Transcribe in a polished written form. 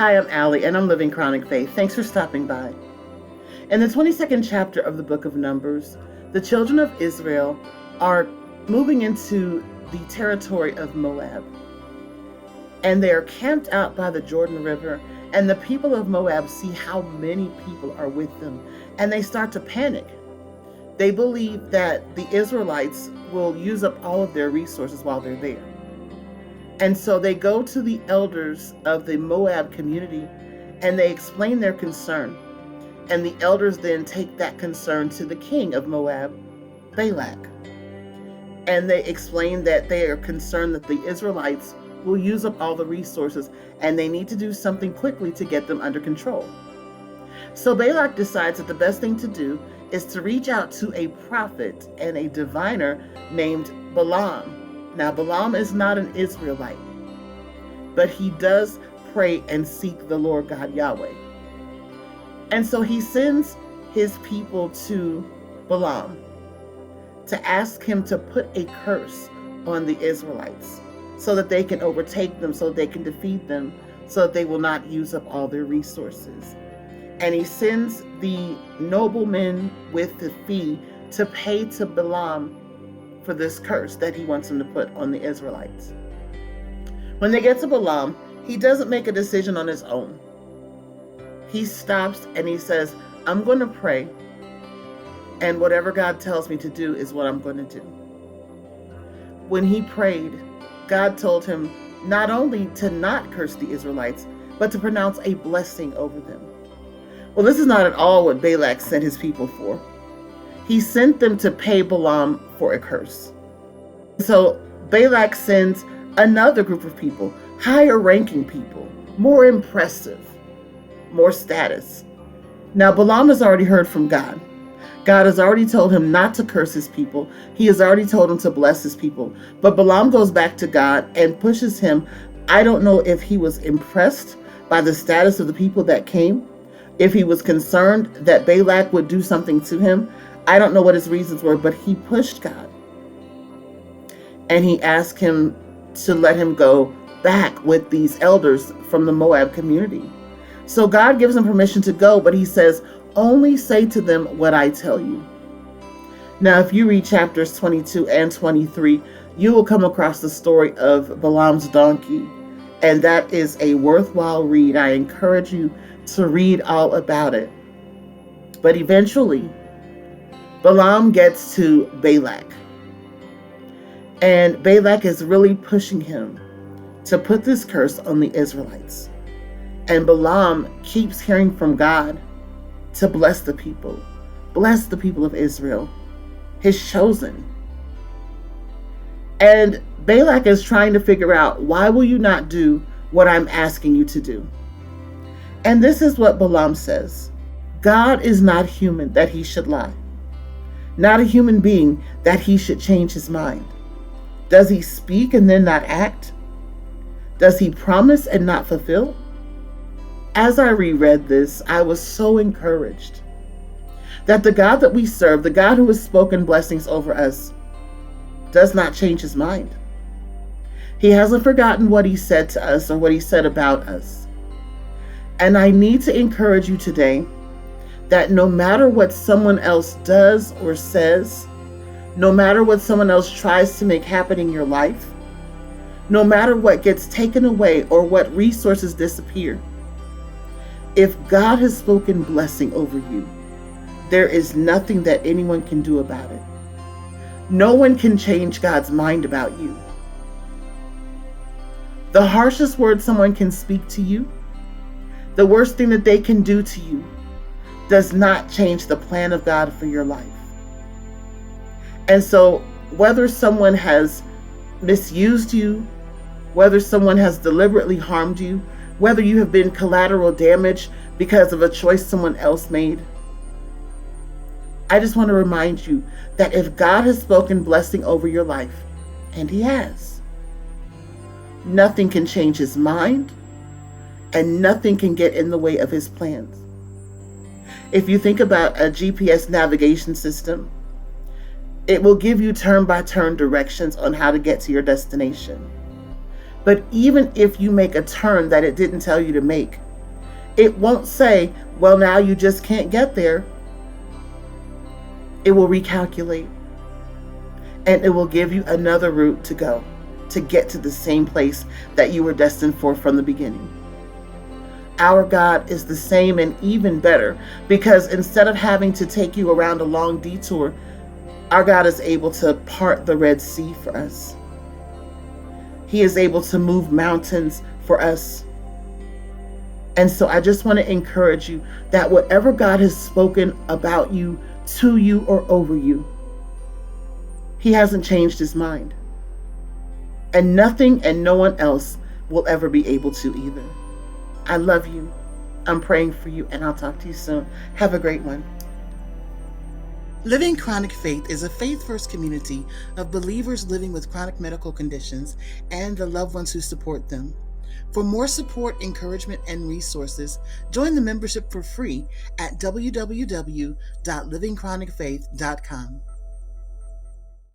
Hi, I'm Allie, and I'm living Chronic Faith. Thanks for stopping by. In the 22nd chapter of the book of Numbers, the children of Israel are moving into the territory of Moab. And they are camped out by the Jordan River, and the people of Moab see how many people are with them, and they start to panic. They believe that the Israelites will use up all of their resources while they're there. And so they go to the elders of the Moab community and they explain their concern. And the elders then take that concern to the king of Moab, Balak. And they explain that they are concerned that the Israelites will use up all the resources and they need to do something quickly to get them under control. So Balak decides that the best thing to do is to reach out to a prophet and a diviner named Balaam. Now, Balaam is not an Israelite, but he does pray and seek the Lord God Yahweh. And so he sends his people to Balaam to ask him to put a curse on the Israelites so that they can overtake them, so they can defeat them, so that they will not use up all their resources. And he sends the noblemen with the fee to pay to Balaam for this curse that he wants them to put on the Israelites. When they get to Balaam, he doesn't make a decision on his own. He stops and he says, I'm going to pray, and whatever God tells me to do is what I'm going to do. When he prayed, God told him not only to not curse the Israelites, but to pronounce a blessing over them. Well, this is not at all what Balak sent his people for. He sent them to pay Balaam for a curse. So Balak sends another group of people, higher ranking people, more impressive, more status. Now Balaam has already heard from God. God has already told him not to curse his people. He has already told him to bless his people. But Balaam goes back to God and pushes him. I don't know if he was impressed by the status of the people that came, if he was concerned that Balak would do something to him. I don't know what his reasons were, but he pushed God. And he asked him to let him go back with these elders from the Moab community. So God gives him permission to go, but he says, only say to them what I tell you. Now, if you read chapters 22 and 23, you will come across the story of Balaam's donkey. And that is a worthwhile read. I encourage you to read all about it. But eventually, Balaam gets to Balak. And Balak is really pushing him to put this curse on the Israelites. And Balaam keeps hearing from God to bless the people of Israel, his chosen. And Balak is trying to figure out, why will you not do what I'm asking you to do? And this is what Balaam says. God is not human that he should lie, not a human being that he should change his mind. Does he speak and then not act? Does he promise and not fulfill? As I reread this, I was so encouraged that the God that we serve, the God who has spoken blessings over us, does not change his mind. He hasn't forgotten what he said to us or what he said about us. And I need to encourage you today that no matter what someone else does or says, no matter what someone else tries to make happen in your life, no matter what gets taken away or what resources disappear, if God has spoken blessing over you, there is nothing that anyone can do about it. No one can change God's mind about you. The harshest word someone can speak to you, the worst thing that they can do to you, does not change the plan of God for your life. And so whether someone has misused you, whether someone has deliberately harmed you, whether you have been collateral damage because of a choice someone else made, I just want to remind you that if God has spoken blessing over your life, and he has, nothing can change his mind, and nothing can get in the way of his plans. If you think about a GPS navigation system, it will give you turn-by-turn directions on how to get to your destination. But even if you make a turn that it didn't tell you to make, It won't say, well, now you just can't get there. It will recalculate, and it will give you another route to go to get to the same place that you were destined for from the beginning. Our God is the same and even better, because instead of having to take you around a long detour, our God is able to part the Red Sea for us. He is able to move mountains for us. And so I just want to encourage you that whatever God has spoken about you, to you, or over you, He hasn't changed His mind. And nothing and no one else will ever be able to either. I love you. I'm praying for you, and I'll talk to you soon. Have a great one. Living Chronic Faith is a faith-first community of believers living with chronic medical conditions and the loved ones who support them. For more support, encouragement, and resources, join the membership for free at www.livingchronicfaith.com.